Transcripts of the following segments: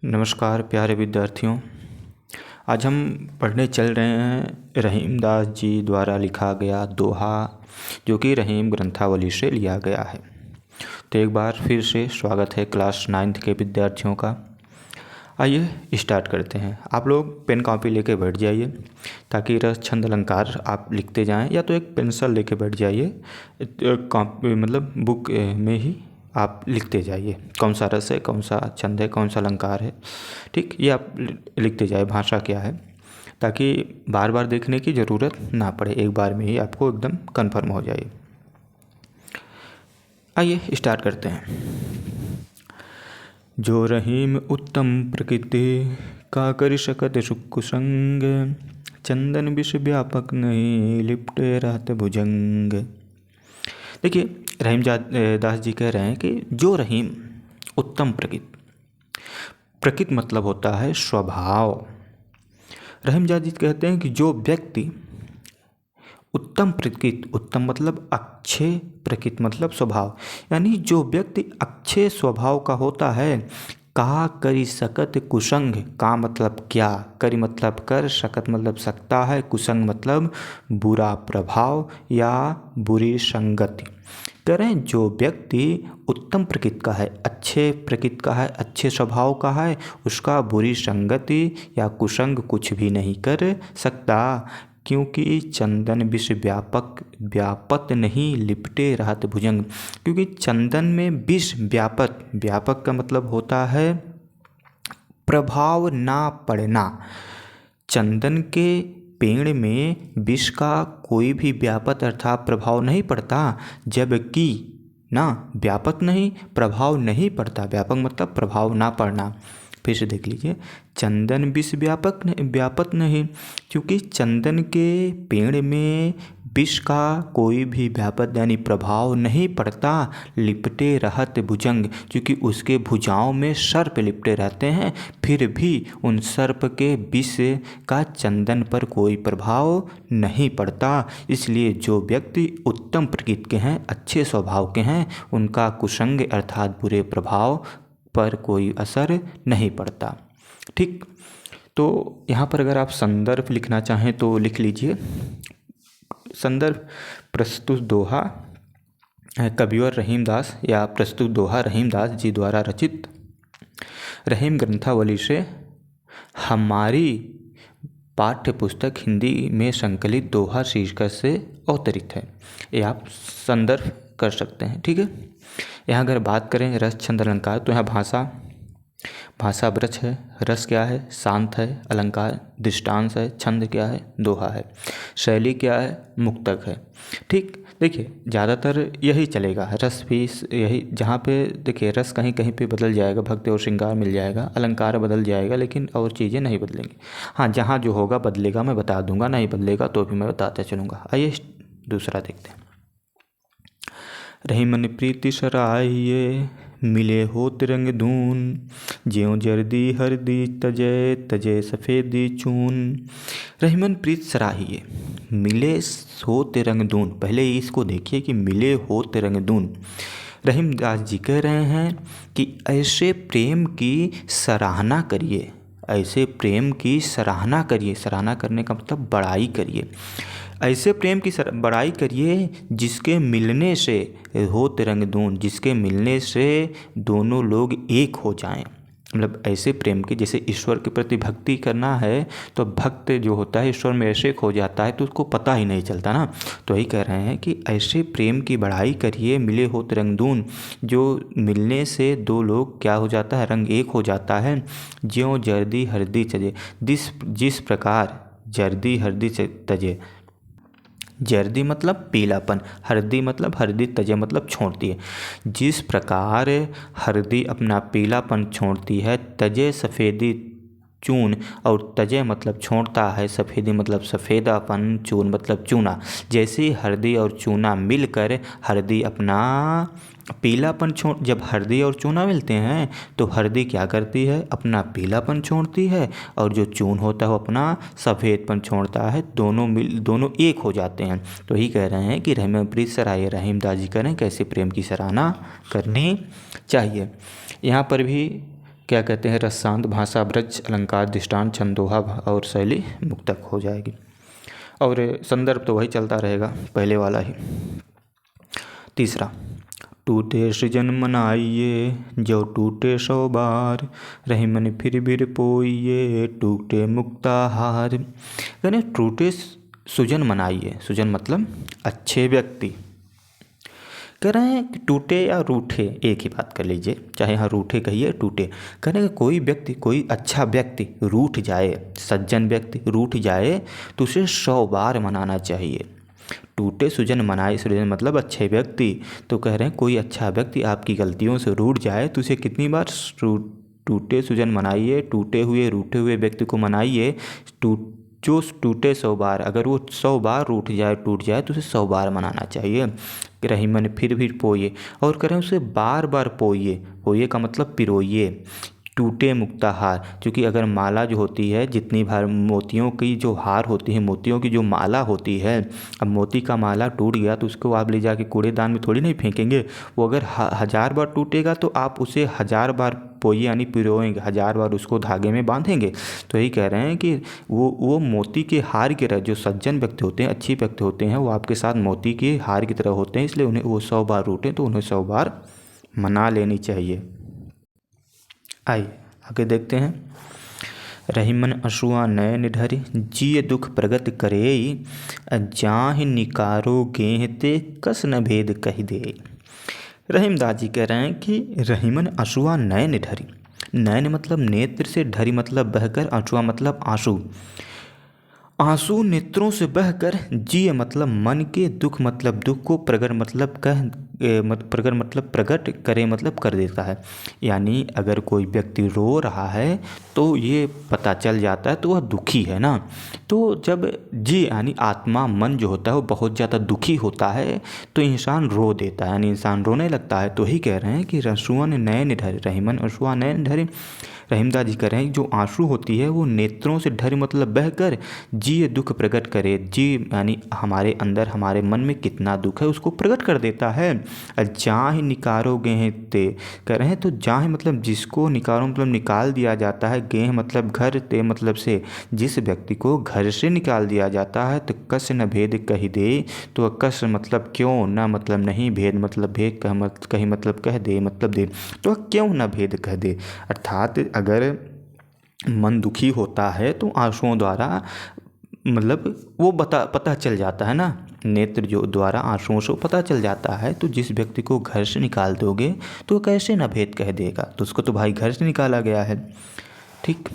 नमस्कार प्यारे विद्यार्थियों। आज हम पढ़ने चल रहे हैं रहीमदास जी द्वारा लिखा गया दोहा, जो कि रहीम ग्रंथावली से लिया गया है। तो एक बार फिर से स्वागत है क्लास 9th के विद्यार्थियों का। आइए स्टार्ट करते हैं। आप लोग पेन कॉपी लेके बैठ जाइए ताकि रस छंद अलंकार आप लिखते जाएं, या तो एक पेंसिल लेके बैठ जाइए, कॉपी मतलब बुक में ही आप लिखते जाइए कौन सा रस है, कौन सा छंद है, कौन सा अलंकार है। ठीक, ये आप लिखते जाए भाषा क्या है, ताकि बार बार देखने की ज़रूरत ना पड़े, एक बार में ही आपको एकदम कंफर्म हो जाए। आइए स्टार्ट करते हैं। जो रहीम उत्तम प्रकृति का कर सकत कुसंग, चंदन विष व्यापक नहीं लिपटे रहते भुजंग। देखिए, रहीम दास जी कह रहे हैं कि जो रहीम उत्तम प्रकृति मतलब होता है स्वभाव। रहीम दास जी कहते हैं कि जो व्यक्ति उत्तम प्रकृति, उत्तम मतलब अच्छे, प्रकृति मतलब स्वभाव, यानी जो व्यक्ति अच्छे स्वभाव का होता है, का करी सकत कुसंग, का मतलब क्या, करी मतलब कर, सकत मतलब सकता है, कुसंग मतलब बुरा प्रभाव या बुरी संगति। करें जो व्यक्ति उत्तम प्रकृति का है, अच्छे प्रकृति का है, अच्छे स्वभाव का है, उसका बुरी संगति या कुसंग कुछ भी नहीं कर सकता, क्योंकि चंदन विष व्यापत नहीं लिपटे रहत भुजंग। क्योंकि चंदन में विष व्यापक का मतलब होता है प्रभाव ना पड़ना। चंदन के पेड़ में विष का कोई भी व्यापक अर्थात प्रभाव नहीं पड़ता, जबकि ना व्यापक नहीं, प्रभाव नहीं पड़ता। व्यापक मतलब प्रभाव ना पड़ना। फिर से देख लीजिए, चंदन विष व्यापक नहीं, क्योंकि चंदन के पेड़ में विष का कोई भी व्यापक यानी प्रभाव नहीं पड़ता। लिपटे रहत भुजंग, क्योंकि उसके भुजाओं में सर्प लिपटे रहते हैं, फिर भी उन सर्प के विष का चंदन पर कोई प्रभाव नहीं पड़ता। इसलिए जो व्यक्ति उत्तम प्रकृति के हैं, अच्छे स्वभाव के हैं, उनका कुसंग अर्थात बुरे प्रभाव पर कोई असर नहीं पड़ता। ठीक, तो यहाँ पर अगर आप संदर्भ लिखना चाहें तो लिख लीजिए। संदर्भ प्रस्तुत दोहा कविवर रहीमदास या प्रस्तुत दोहा रहीमदास जी द्वारा रचित रहीम ग्रंथावली से हमारी पाठ्य पुस्तक हिंदी में संकलित दोहा शीर्षक से अवतरित है। ये आप संदर्भ कर सकते हैं। ठीक है, यहाँ अगर बात करें रस छंद अलंकार, तो यहाँ भाषा व्रज है, रस क्या है, शांत है, अलंकार दृष्टांत है, छंद क्या है, दोहा है, शैली क्या है, मुक्तक है। ठीक, देखिए ज़्यादातर यही चलेगा, रस भी यही, जहाँ पे देखिए रस कहीं कहीं पे बदल जाएगा, भक्ति और श्रृंगार मिल जाएगा, अलंकार बदल जाएगा, लेकिन और चीज़ें नहीं बदलेंगी। हाँ, जहाँ जो होगा बदलेगा मैं बता दूंगा, नहीं बदलेगा तो भी मैं बताते चलूँगा। आइए दूसरा देखते हैं। रहीमन प्रीति सराहिए मिले हो तिरंग धून, ज्यों जर्दी हरदी तजय तजय सफ़ेदी चून। रहीमन प्रीत सराहिए मिले हो तिरंग धून, पहले इसको देखिए कि मिले हो तिरंग धून। रहीमदास जी कह रहे हैं कि ऐसे प्रेम की सराहना करिए, ऐसे प्रेम की सराहना करिए। सराहना करने का मतलब बड़ाई करिए। ऐसे प्रेम की बड़ाई करिए जिसके मिलने से हो तिरंगदून, जिसके मिलने से दोनों लोग एक हो जाएं। मतलब ऐसे प्रेम की, जैसे ईश्वर के प्रति भक्ति करना है तो भक्त जो होता है ईश्वर में ऐसे खो जाता है तो उसको पता ही नहीं चलता ना। तो यही कह रहे हैं कि ऐसे प्रेम की बढ़ाई करिए, मिले हो तिरंगदून, जो मिलने से दो लोग क्या हो जाता है, रंग एक हो जाता है। ज्यों जर्दी हरदी तजे, जिस प्रकार जर्दी हरदी तजे, जर्दी मतलब पीलापन, हरदी मतलब हरदी तजे मतलब छोड़ती है। जिस प्रकार हरदी अपना पीलापन छोड़ती है, तजे सफ़ेदी चून, और तजे मतलब छोड़ता है, सफ़ेदी मतलब सफ़ेदापन, चून मतलब चूना। जैसे हरदी और चूना मिलकर हरदी अपना पीलापन छोड़, जब हरदी और चूना मिलते हैं तो हरदी क्या करती है, अपना पीलापन छोड़ती है, और जो चून होता है वो अपना सफ़ेदपन छोड़ता है, दोनों एक हो जाते हैं। तो यही कह रहे हैं कि रहीम प्रीत सराहिए, रहीमदास जी करें कैसे प्रेम की सराहना करनी चाहिए। यहाँ पर भी क्या कहते हैं, रसांत, भाषा, ब्रज, अलंकार, दृष्टांत, छंदोहा और शैली मुक्तक हो जाएगी। और संदर्भ तो वही चलता रहेगा, पहले वाला ही। तीसरा, टूटे सृजन मनाइए, जो टूटे 100 बार, रही मन फिर बिर पोइए, टूटे मुक्ताहार। यानी टूटे सुजन मनाइए, सुजन मतलब अच्छे व्यक्ति। कह रहे हैं कि टूटे या रूठे एक ही बात कर लीजिए, चाहे यहाँ रूठे कहिए टूटे। कह रहे हैं कि कोई व्यक्ति, कोई अच्छा व्यक्ति रूठ जाए, सज्जन व्यक्ति रूठ जाए तो उसे 100 बार मनाना चाहिए। टूटे सुजन मनाए, सुजन मतलब अच्छे व्यक्ति। तो कह रहे हैं कोई अच्छा व्यक्ति आपकी गलतियों से रूठ जाए तो उसे कितनी बार टूटे सुजन मनाइए, टूटे हुए रूठे हुए व्यक्ति को मनाइए। जो टूटे 100 बार, अगर वो 100 बार रूठ जाए, टूट जाए तो उसे 100 बार मनाना चाहिए। रही मन फिर भी पोइए, और कह रहे हैं उसे बार बार पोइए। पोइए का मतलब पिरोइए। टूटे मुक्ताहार, क्योंकि अगर माला जो होती है, जितनी बार मोतियों की जो हार होती है, मोतियों की जो माला होती है, अब मोती का माला टूट गया तो उसको आप ले जाके कूड़ेदान में थोड़ी नहीं फेंकेंगे। वो अगर 1000 बार टूटेगा तो आप उसे 1000 बार पोइए यानी पिरोएंगे, 1000 बार उसको धागे में बांधेंगे। तो यही कह रहे हैं कि वो मोती के हार की तरह, जो सज्जन व्यक्ति होते हैं, अच्छी व्यक्ति होते हैं, वो आपके साथ मोती के हार की तरह होते हैं। इसलिए उन्हें वो 100 बार रूठे तो उन्हें 100 बार मना लेनी चाहिए। आइए आगे देखते हैं। रही मन अशुआ नयन ढरि, जिय दुख प्रगट करे, जाहि निकारो गेहते कस न भेद कहि दे। रहीमदास जी कह रहे हैं कि रहीमन अशुआ नयन ढरि। नयन मतलब नेत्र से, ढरि मतलब बहकर, अशुआ मतलब आंसू। आंसू नेत्रों से बहकर, जिय मतलब मन के, दुख मतलब दुख को, प्रगट मतलब प्रगट करे मतलब कर देता है। यानी अगर कोई व्यक्ति रो रहा है तो ये पता चल जाता है तो वह दुखी है ना। तो जब जी यानी आत्मा, मन जो होता है वो बहुत ज़्यादा दुखी होता है तो इंसान रो देता है, यानी इंसान रोने लगता है। तो ही कह रहे हैं कि रसुअन नयन ढरे, रहीमन अशुआ नयन ढरे। रहीमदास जी कह रहे हैं जो आंसू होती है वो नेत्रों से ढर मतलब बहकर जी दुख प्रकट करे। जी यानी हमारे अंदर, हमारे मन में कितना दुख है उसको प्रकट कर देता है। जाहि निकारो गेह ते, कह रहे हैं तो जाहि मतलब जिसको, निकारो मतलब निकाल दिया जाता है, गेह मतलब घर, ते मतलब से, जिस व्यक्ति को घर से निकाल दिया जाता है। तो कस न भेद कही दे, तो कस मतलब क्यों, न मतलब नहीं, भेद मतलब भेद, कही मतलब कह दे मतलब दे, तो क्यों न भेद कह दे। अर्थात अगर मन दुखी होता है तो आंसुओं द्वारा मतलब वो पता चल जाता है ना, नेत्र जो द्वारा आंसुओं से पता चल जाता है। तो जिस व्यक्ति को घर से निकाल दोगे तो कैसे न भेद कह देगा, तो उसको तो भाई घर से निकाला गया है। ठीक,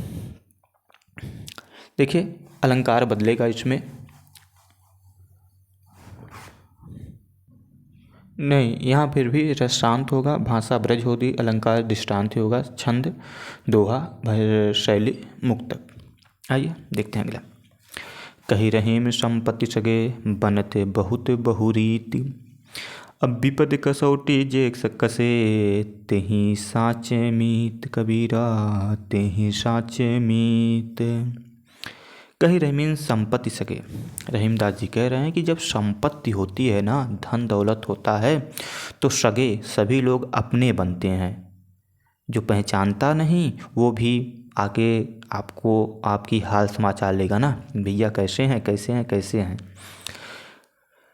देखिए अलंकार बदलेगा इसमें नहीं, यहाँ फिर भी रसांत होगा, भाषा ब्रज होगी, अलंकार दृष्टांत होगा, छंद दोहा, शैली मुक्तक। आइए देखते हैं अगला। कही रहीम संपत्ति सगे, बनते बहुत बहुरीति, अब विपद कसौटी जे कसे, तेहि साचे मीत, कबीरा तेहि साचे मीत। कही रहीम संपत्ति सगे। रहीमदास जी कह रहे हैं कि जब संपत्ति होती है ना, धन दौलत होता है, तो सगे सभी लोग अपने बनते हैं। जो पहचानता नहीं वो भी आके आपको, आपकी हाल समाचार लेगा ना, भैया कैसे हैं कैसे हैं कैसे हैं।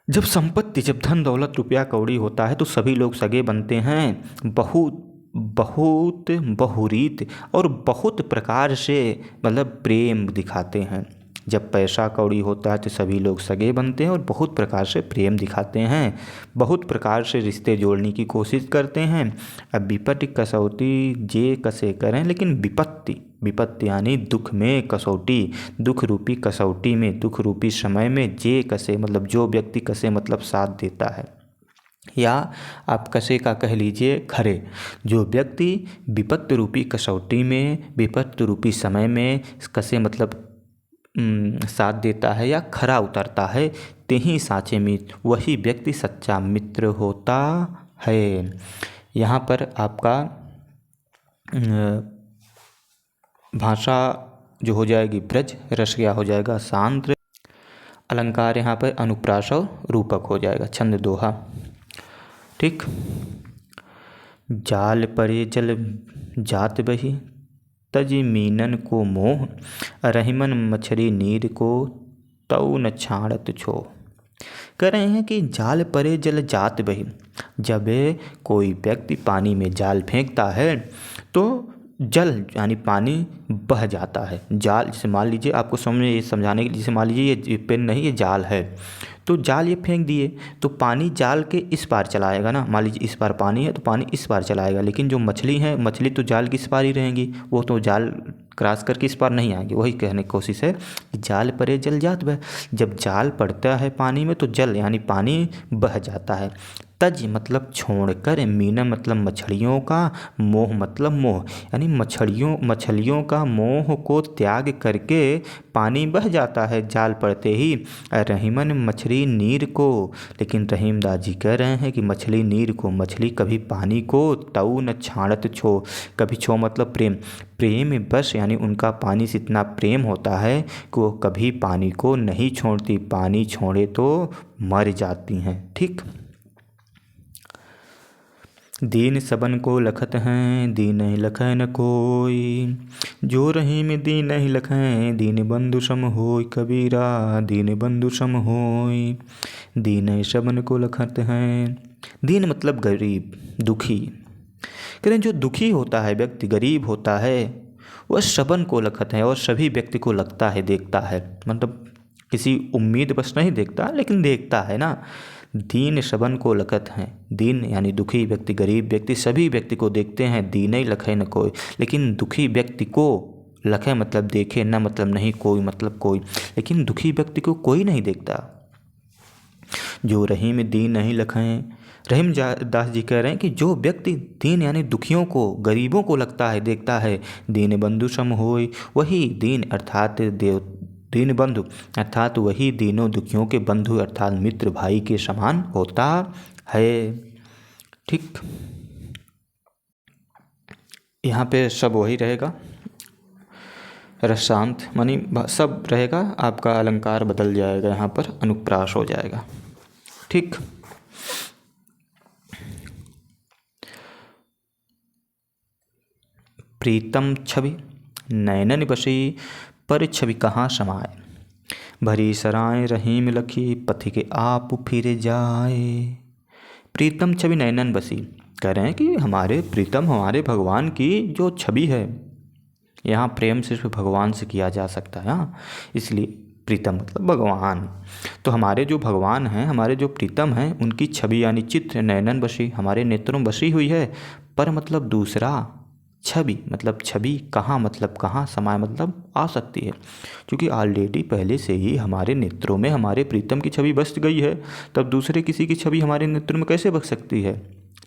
जब संपत्ति, जब धन दौलत रुपया कौड़ी होता है तो सभी लोग सगे बनते हैं। बहुत बहुत बहुरीत और बहुत प्रकार से मतलब प्रेम दिखाते हैं। जब पैसा कौड़ी होता है तो सभी लोग सगे बनते हैं और बहुत प्रकार से प्रेम दिखाते हैं, बहुत प्रकार से रिश्ते जोड़ने की कोशिश करते हैं। अब विपत्ति कसौटी जे कसे करें, लेकिन विपत्ति, विपत्ति यानी दुख में, कसौटी दुख रूपी कसौटी में, दुख रूपी समय में, जे कसे मतलब जो व्यक्ति कसे मतलब साथ देता है, या आप कसे का कह लीजिए खरे। जो व्यक्ति विपत्ति रूपी कसौटी में, विपत्ति रूपी समय में कसे मतलब साथ देता है या खरा उतरता है, तेहि साचे मित्र, वही व्यक्ति सच्चा मित्र होता है। यहाँ पर आपका भाषा जो हो जाएगी ब्रज, रस क्या हो जाएगा सांद्र, अलंकार यहाँ पर अनुप्रास और रूपक हो जाएगा, छंद दोहा। ठीक, जाल परे जल जात बही, तजी मीनन को मोह, रहीमन मछली नीर को तऊ न छाड़त छो। कह रहे हैं कि जाल परे जल जात बही। जब कोई व्यक्ति पानी में जाल फेंकता है तो जल यानी पानी बह जाता है। जाल जैसे मान लीजिए, आपको समझाने के लिए, जैसे मान लीजिए ये पेन नहीं, ये जाल है, तो जाल ये फेंक दिए तो पानी जाल के इस पार चलाएगा ना। मान लीजिए इस पार पानी है तो पानी इस पार चलाएगा, लेकिन जो मछली है, मछली तो जाल की इस पार ही रहेंगी, वो तो जाल क्रॉस करके इस पार नहीं आएंगे। वही कहने की कोशिश है कि जाल परे जल जात बह। जब जाल पड़ता है पानी में तो जल यानी पानी बह जाता है। तज मतलब छोड़कर, मीना मतलब मछलियों का, मोह मतलब मोह यानी मछलियों का मोह को त्याग करके पानी बह जाता है जाल पड़ते ही। रहीमन मछली नीर को, लेकिन रहीमदास जी कह रहे हैं कि मछली नीर को, मछली कभी पानी को तऊ न छाड़त छो। कभी छो मतलब प्रेम, प्रेम बस यानी उनका पानी से इतना प्रेम होता है कि वो कभी पानी को नहीं छोड़ती, पानी छोड़े तो मर जाती हैं। ठीक। दीन सबन को लखत हैं, दीन नहीं लखै न कोई। जो रहीम दीन नहीं लखै, दीन बंधु सम होय। कबीरा दीन बंधु सम होय। दीन सबन को लखत हैं। दीन मतलब गरीब, दुखी। कहते हैं जो दुखी होता है व्यक्ति, गरीब होता है, वह सबन को लखत है और सभी व्यक्ति को लगता है, देखता है। मतलब किसी उम्मीद बस नहीं देखता, लेकिन देखता है ना। दीन सबन को लखत हैं। दीन यानी दुखी व्यक्ति, गरीब व्यक्ति, सभी व्यक्ति को देखते हैं। दीन ही लखै न कोई, लेकिन दुखी व्यक्ति को, लखै मतलब देखे, न मतलब नहीं, कोई मतलब कोई, लेकिन दुखी व्यक्ति को कोई नहीं देखता। जो रहीम दीन नहीं लखें, रहीम दास जी कह रहे हैं कि जो व्यक्ति दीन यानी दुखियों को, गरीबों को लगता है, देखता है, दीन बंधु सम होय, वही दीन अर्थात दीन बंधु अर्थात वही दीनों दुखियों के बंधु अर्थात मित्र भाई के समान होता है। ठीक। यहाँ पे सब वही रहेगा, रसांत मानी सब रहेगा, आपका अलंकार बदल जाएगा, यहाँ पर अनुप्रास हो जाएगा। ठीक। प्रीतम छवि नैनन बसी, पर छवि कहाँ समाए। भरी सराय रहीम लखी, पथि के आप फिर जाए। प्रीतम छवि नैनन बसी, कह रहे हैं कि हमारे प्रीतम, हमारे भगवान की जो छवि है, यहाँ प्रेम सिर्फ भगवान से किया जा सकता है। हाँ, इसलिए प्रीतम मतलब भगवान। तो हमारे जो भगवान हैं, हमारे जो प्रीतम हैं, उनकी छवि यानी चित्र नैनन बसी, हमारे नेत्रों में बसी हुई है। पर मतलब दूसरा, छवि मतलब छवि, कहाँ मतलब कहाँ, समाय मतलब आ सकती है, क्योंकि ऑलरेडी पहले से ही हमारे नेत्रों में हमारे प्रीतम की छवि बस गई है, तब दूसरे किसी की छवि हमारे नेत्रों में कैसे बस सकती है।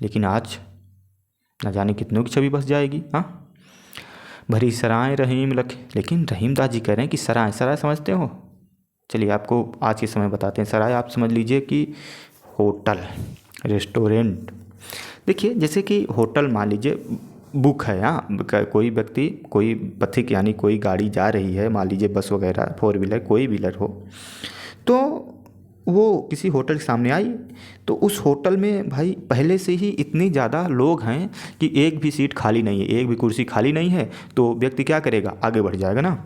लेकिन आज न जाने कितनों की छवि बस जाएगी। हाँ, भरी सराय रहीम लख, लेकिन रहीमदास जी कह रहे हैं कि सराय, सराय समझते हो? चलिए आपको आज के समय बताते हैं। सराय आप समझ लीजिए कि होटल, रेस्टोरेंट। देखिए जैसे कि होटल मान लीजिए बुक है। हाँ, कोई व्यक्ति, कोई पथिक यानी कोई गाड़ी जा रही है, मान लीजिए बस वगैरह, 4 व्हीलर, कोई व्हीलर हो, तो वो किसी होटल के सामने आई, तो उस होटल में भाई पहले से ही इतनी ज़्यादा लोग हैं कि एक भी सीट खाली नहीं है, एक भी कुर्सी खाली नहीं है। तो व्यक्ति क्या करेगा, आगे बढ़ जाएगा ना,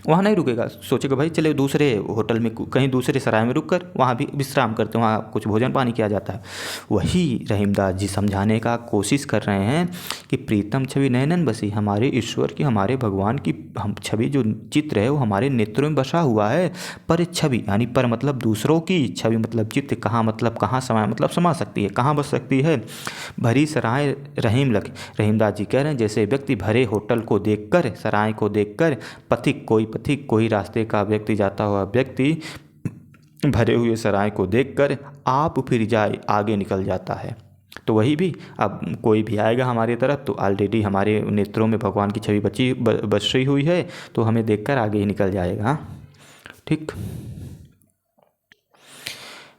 वहाँ नहीं रुकेगा, सोचेगा भाई चले दूसरे होटल में, कहीं दूसरे सराय में रुक कर वहाँ भी विश्राम करते हैं, वहाँ कुछ भोजन पानी किया जाता है। वही रहीमदास जी समझाने का कोशिश कर रहे हैं कि प्रीतम छवि नैनन बसी, हमारे ईश्वर की, हमारे भगवान की हम छवि, जो चित्र है वो हमारे नेत्रों में बसा हुआ है। पर छवि यानी पर मतलब दूसरों की, छवि मतलब चित्र, कहाँ मतलब कहाँ, समय मतलब समा सकती है, कहाँ बस सकती है। भरी सराय रहीम लख, रहीमदास जी कह रहे हैं जैसे व्यक्ति भरे होटल को देखकर, सराय को देखकर, पथिक कोई रास्ते का व्यक्ति, जाता हुआ व्यक्ति भरे हुए सराय को देखकर आप फिर जाए, आगे निकल जाता है। तो वही भी, अब कोई भी आएगा हमारी तरफ तो ऑलरेडी हमारे नेत्रों में भगवान की छवि बस रही हुई है, तो हमें देखकर आगे ही निकल जाएगा। ठीक।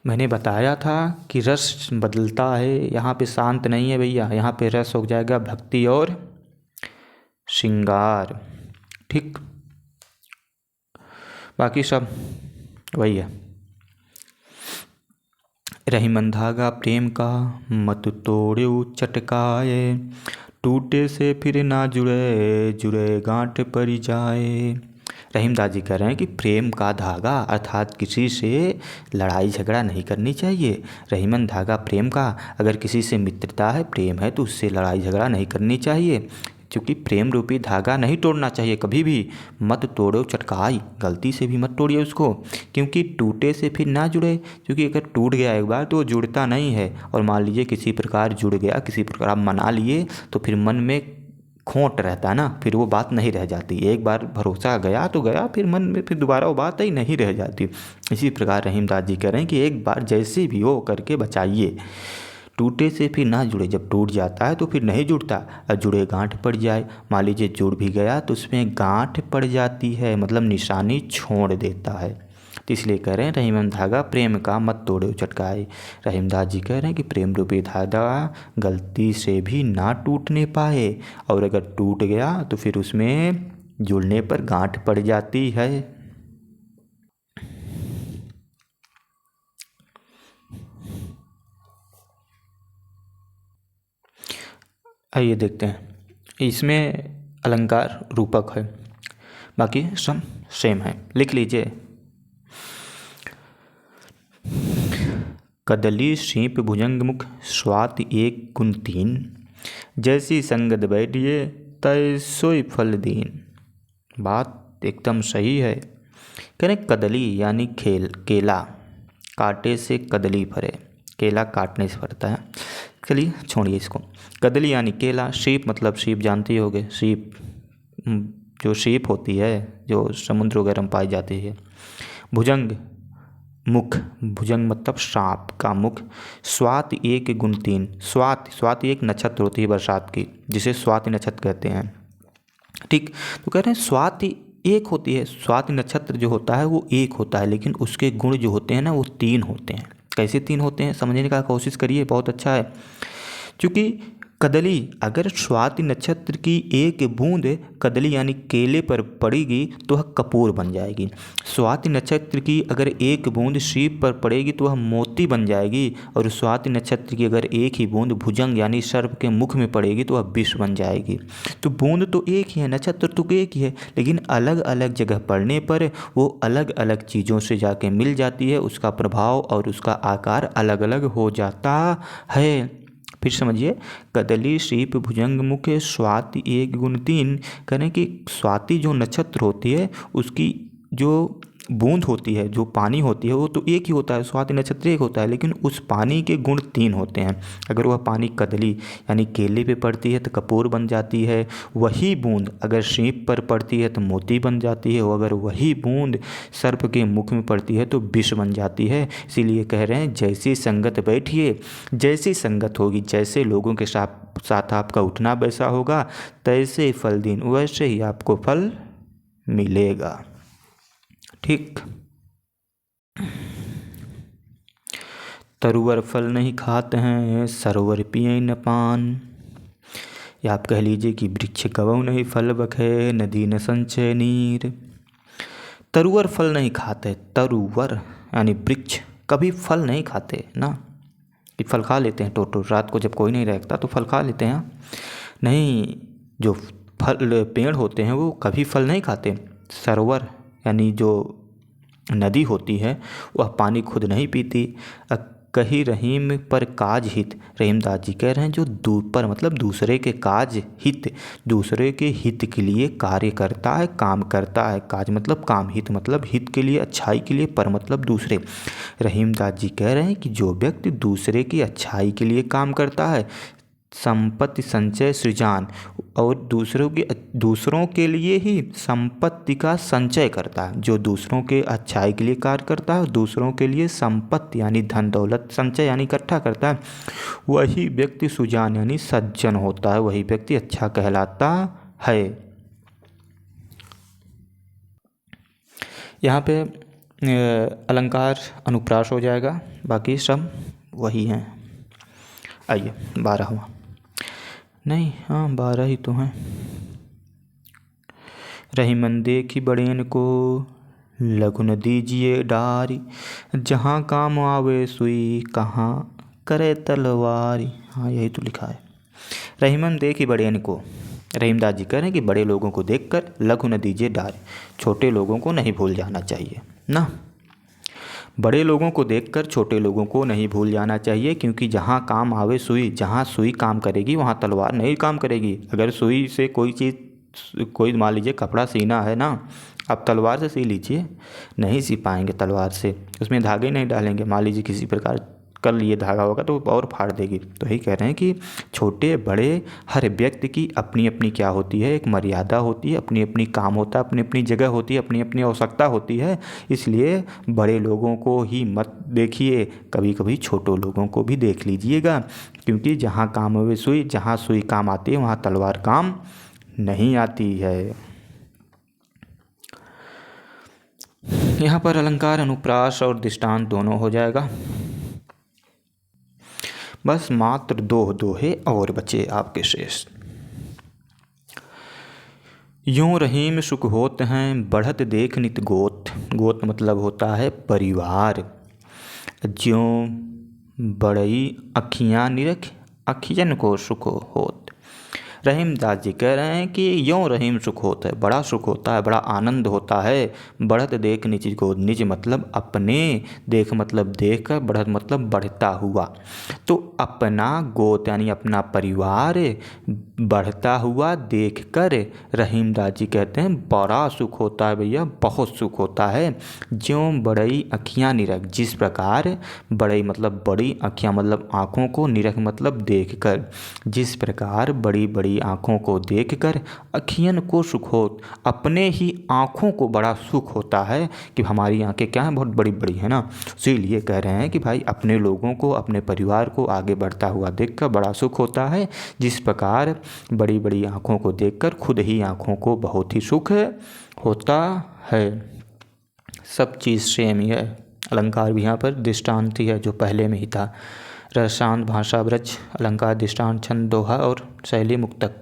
मैंने बताया था कि रस बदलता है, यहाँ पे शांत नहीं है भैया, यहाँ पे रस हो जाएगा भक्ति और श्रृंगार। ठीक, बाकी सब वही है। रहीमन धागा प्रेम का, मत तोड़ो चटकाए। टूटे से फिर ना जुड़े, जुड़े गांठ पड़ जाए। रहीमदास जी कह रहे हैं कि प्रेम का धागा अर्थात किसी से लड़ाई झगड़ा नहीं करनी चाहिए। रहीमन धागा प्रेम का, अगर किसी से मित्रता है, प्रेम है, तो उससे लड़ाई झगड़ा नहीं करनी चाहिए, क्योंकि प्रेम रूपी धागा नहीं तोड़ना चाहिए कभी भी। मत तोड़ो चटकाई, गलती से भी मत तोड़िए उसको, क्योंकि टूटे से फिर ना जुड़े, क्योंकि अगर टूट गया एक बार तो वो जुड़ता नहीं है। और मान लीजिए किसी प्रकार जुड़ गया, किसी प्रकार आप मना लिए, तो फिर मन में खोट रहता है ना, फिर वो बात नहीं रह जाती। एक बार भरोसा गया तो गया, फिर मन में फिर दोबारा वो बात ही नहीं रह जाती। इसी प्रकार रहीमदास जी कह रहे हैं कि एक बार जैसे भी हो करके बचाइए। टूटे से फिर ना जुड़े, जब टूट जाता है तो फिर नहीं जुड़ता, और जुड़े गांठ पड़ जाए। मान लीजिए जुड़ भी गया तो उसमें गांठ पड़ जाती है, मतलब निशानी छोड़ देता है। तो इसलिए कह रहे हैं रहीमन धागा प्रेम का मत तोड़ो चटकाए। रहीमदास जी कह रहे हैं कि प्रेम रूपी धागा गलती से भी ना टूटने पाए, और अगर टूट गया तो फिर उसमें जुड़ने पर गांठ पड़ जाती है। आइए देखते हैं, इसमें अलंकार रूपक है, बाकी सब सेम है। लिख लीजिए, कदली सीप भुजंग मुख स्वाति एक गुण तीन, जैसी संगत बैठिए तैसोई फल दीन। बात एकदम सही है। करें कदली यानी केला, कांटे से कदली फरे, केला काटने से फरता है। चलिए छोड़िए इसको। कदली यानी केला, सीप मतलब सीप जानती होगे, सीप जो सीप होती है जो समुद्र वगैरह में पाई जाती है। भुजंग मुख, भुजंग मतलब सांप का मुख। स्वाति एक गुण तीन, स्वाति एक नक्षत्र होती है बरसात की, जिसे स्वाति नक्षत्र कहते हैं। ठीक, तो कह रहे हैं स्वाति एक होती है, स्वाति नक्षत्र जो होता है वो एक होता है, लेकिन उसके गुण जो होते हैं ना वो तीन होते हैं। कैसे तीन होते हैं समझने का कोशिश करिए, बहुत अच्छा है। क्योंकि कदली, अगर स्वाति नक्षत्र की एक बूंद कदली यानी केले पर पड़ेगी तो वह कपूर बन जाएगी। स्वाति नक्षत्र की अगर एक बूंद सीप पर पड़ेगी तो वह मोती बन जाएगी। और स्वाति नक्षत्र की अगर एक ही बूंद भुजंग यानी सर्प के मुख में पड़ेगी तो वह विष बन जाएगी। तो बूंद तो एक ही है, नक्षत्र तो एक ही है, लेकिन अलग अलग जगह पड़ने पर वो अलग अलग चीज़ों से जाके मिल जाती है, उसका प्रभाव और उसका आकार अलग अलग हो जाता है। फिर समझिए, कदली सीप भुजंग मुख स्वाति एक गुण तीन, करें कि स्वाति जो नक्षत्र होती है उसकी जो बूंद होती है, जो पानी होती है, वो तो एक ही होता है, स्वाति नक्षत्र एक होता है, लेकिन उस पानी के गुण तीन होते हैं। अगर वह पानी कदली यानी केले पे पड़ती है तो कपूर बन जाती है, वही बूंद अगर सीप पर पड़ती है तो मोती बन जाती है, और अगर वही बूंद सर्प के मुख में पड़ती है तो विष बन जाती है। इसीलिए कह रहे हैं जैसी संगत बैठिए, जैसी संगत होगी, जैसे लोगों के साथ आपका उठना बैसा होगा, तैसे फल दिन वैसे ही आपको फल मिलेगा। ठीक, तरुवर फल नहीं खाते हैं, सरोवर पिए न पान। या आप कह लीजिए कि वृक्ष कबहु नहीं फल बखे, नदी न संचय नीर। तरुवर फल नहीं खाते, तरुवर यानी वृक्ष कभी फल नहीं खाते ना, कि फल खा लेते हैं टोटो, रात को जब कोई नहीं रहता तो फल खा लेते हैं, नहीं, जो फल पेड़ होते हैं वो कभी फल नहीं खाते। सरोवर यानी जो नदी होती है वह पानी खुद नहीं पीती। कही रहीम पर काज हित, रहीमदास जी कह रहे हैं जो पर मतलब दूसरे के काज हित, दूसरे के हित के लिए कार्य करता है, काम करता है। काज मतलब काम, हित मतलब हित के लिए, अच्छाई के लिए, पर मतलब दूसरे। रहीमदास जी कह रहे हैं कि जो व्यक्ति दूसरे की अच्छाई के लिए काम करता है, संपत्ति संचय सृजन, और दूसरों के लिए ही संपत्ति का संचय करता है, जो दूसरों के अच्छाई के लिए कार्य करता है, दूसरों के लिए संपत्ति यानी धन दौलत संचय यानी इकट्ठा करता है, वही व्यक्ति सुजान यानी सज्जन होता है, वही व्यक्ति अच्छा कहलाता है। यहाँ पे अलंकार अनुप्रास हो जाएगा, बाकी सब वही हैं। आइए 12वां, नहीं हाँ 12 ही तो हैं। रहीमन देखी बड़ेन को, लघु न दीजिए डारी, जहाँ काम आवे सुई, कहाँ करे तलवारी। हाँ यही तो लिखा है। रहीमन देखी बड़ेन को, रहीमदास जी कह रहे हैं कि बड़े लोगों को देखकर लघु न दीजिए डार, छोटे लोगों को नहीं भूल जाना चाहिए ना। बड़े लोगों को देखकर छोटे लोगों को नहीं भूल जाना चाहिए, क्योंकि जहाँ काम आवे सुई, जहाँ सुई काम करेगी वहाँ तलवार नहीं काम करेगी। अगर सुई से कोई चीज़, कोई मान लीजिए कपड़ा सीना है ना, आप तलवार से सी लीजिए, नहीं सी पाएंगे तलवार से, उसमें धागे नहीं डालेंगे, मान लीजिए किसी प्रकार कर लिए धागा होगा तो और फाड़ देगी। तो यही कह रहे हैं कि छोटे बड़े हर व्यक्ति की अपनी अपनी क्या होती है, एक मर्यादा होती है, अपनी अपनी काम होता है, अपनी अपनी जगह होती है, अपनी अपनी आवश्यकता होती है। इसलिए बड़े लोगों को ही मत देखिए, कभी कभी छोटों लोगों को भी देख लीजिएगा, क्योंकि जहाँ काम आवे सुई, जहाँ सुई काम आती है वहाँ तलवार काम नहीं आती है। यहाँ पर अलंकार, अनुप्रास और दृष्टांत दोनों हो जाएगा। बस मात्र 2 दोहे और बचे आपके शेष। यूँ रहीम सुख होत हैं, बढ़त देख नित गोत, गोत मतलब होता है परिवार। ज्यों बड़ई अखियाँ निरख, अखियन को सुख होत। रहीमदास जी कह रहे हैं कि यूँ रहीम सुख होता है, बड़ा सुख होता है, बड़ा आनंद होता है। बढ़त देख निज गोद, निज मतलब अपने, देख मतलब देख कर, बढ़त मतलब बढ़ता हुआ। तो अपना गोद यानी अपना परिवार बढ़ता हुआ देखकर रहीमदास जी कहते हैं बड़ा सुख होता है भैया, बहुत सुख होता है। ज्यों बड़ई अखियाँ निरख, जिस प्रकार बड़ई मतलब बड़ी, अखियाँ मतलब आँखों को, निरख मतलब देखकर, जिस प्रकार बड़ी बड़ी आँखों को देखकर अखियन को सुख होत, अपने ही आँखों को बड़ा सुख होता है कि हमारी आँखें क्या हैं, बहुत बड़ी बड़ी है ना। इसीलिए कह रहे हैं कि भाई अपने लोगों को, अपने परिवार को आगे बढ़ता हुआ देखकर बड़ा सुख होता है, जिस प्रकार बड़ी बड़ी आँखों को देखकर खुद ही आँखों को बहुत ही सुख होता है। सब चीज़ सेम ही है। अलंकार भी यहाँ पर दृष्टांत ही है जो पहले में ही था। रसांत भाषा ब्रज, अलंकार दृष्टांत छंद दोहा और शैली मुक्तक।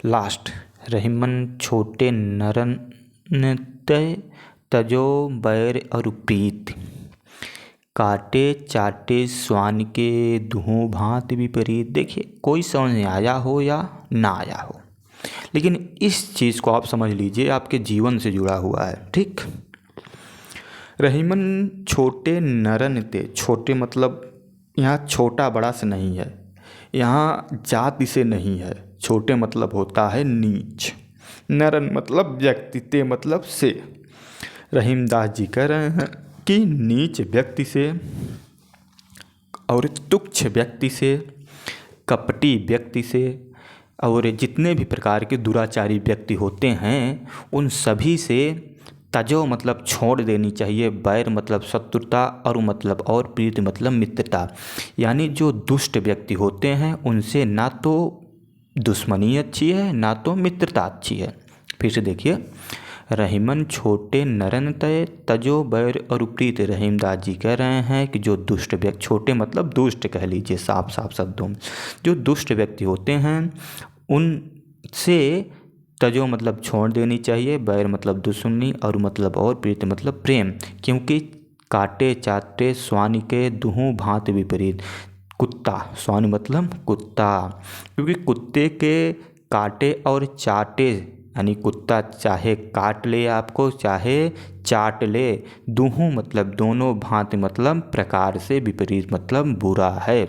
लास्ट, रहीमन छोटे नरन तय तजो बैर और प्रीत, काटे चाटे स्वान के दुहों भांति विपरीत। देखिए कोई समझ में आया हो या ना आया हो, लेकिन इस चीज़ को आप समझ लीजिए, आपके जीवन से जुड़ा हुआ है। ठीक, रहीमन छोटे नरन ते, छोटे मतलब यहाँ छोटा बड़ा से नहीं है, यहाँ जाति से नहीं है। छोटे मतलब होता है नीच, नरन मतलब व्यक्ति, ते मतलब से। रहीमदास जी कह रहे हैं कि नीच व्यक्ति से और तुच्छ व्यक्ति से, कपटी व्यक्ति से और जितने भी प्रकार के दुराचारी व्यक्ति होते हैं उन सभी से तजो मतलब छोड़ देनी चाहिए, बैर मतलब शत्रुता, और मतलब और प्रीति मतलब मित्रता। यानी जो दुष्ट व्यक्ति होते हैं उनसे ना तो दुश्मनी अच्छी है ना तो मित्रता अच्छी है। फिर से देखिए, रहीमन छोटे नरन तय तजो बैर और प्रीत। रहीमदास जी कह रहे हैं कि जो दुष्ट व्यक्ति, छोटे मतलब दुष्ट कह लीजिए साफ साफ शब्दों में, जो दुष्ट व्यक्ति होते हैं उनसे तजो मतलब छोड़ देनी चाहिए, बैर मतलब दुश्मनी, और मतलब और प्रीत मतलब प्रेम। क्योंकि काटे चाटे स्वान के दुहों भांति विपरीत। कुत्ता, स्वान मतलब कुत्ता, क्योंकि कुत्ते के काटे और चाटे यानी कुत्ता चाहे काट ले आपको चाहे चाट ले, दुहों मतलब दोनों, भांति मतलब प्रकार से, विपरीत मतलब बुरा है।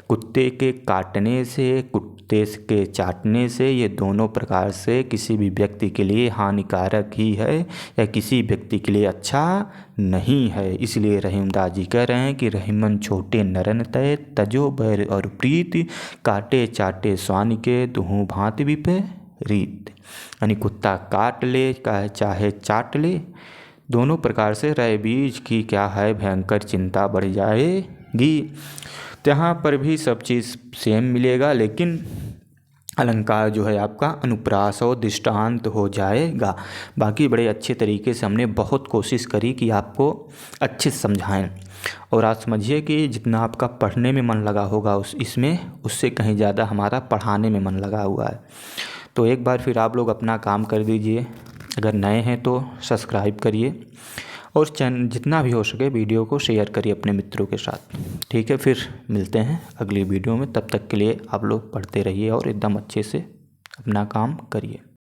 कुत्ते के काटने से, कुत्ते के चाटने से, ये दोनों प्रकार से किसी भी व्यक्ति के लिए हानिकारक ही है या किसी व्यक्ति के लिए अच्छा नहीं है। इसलिए रहीमदास जी कह रहे हैं कि रहीमन छोटे नरन तय तजो बैर और प्रीति, काटे चाटे स्वान के दुहों भांति विपरीत। यानी कुत्ता काट ले चाहे चाट ले, दोनों प्रकार से रह बीज की क्या है भयंकर चिंता बढ़ जाएगी। यहाँ पर भी सब चीज़ सेम मिलेगा, लेकिन अलंकार जो है आपका अनुप्रास और दृष्टांत हो जाएगा। बाकी बड़े अच्छे तरीके से हमने बहुत कोशिश करी कि आपको अच्छे से समझाएं, और आज समझिए कि जितना आपका पढ़ने में मन लगा होगा इसमें, उससे कहीं ज़्यादा हमारा पढ़ाने में मन लगा हुआ है। तो एक बार फिर आप लोग अपना काम कर दीजिए। अगर नए हैं तो सब्सक्राइब करिए और जितना भी हो सके वीडियो को शेयर करिए अपने मित्रों के साथ। ठीक है, फिर मिलते हैं अगली वीडियो में। तब तक के लिए आप लोग पढ़ते रहिए और एकदम अच्छे से अपना काम करिए।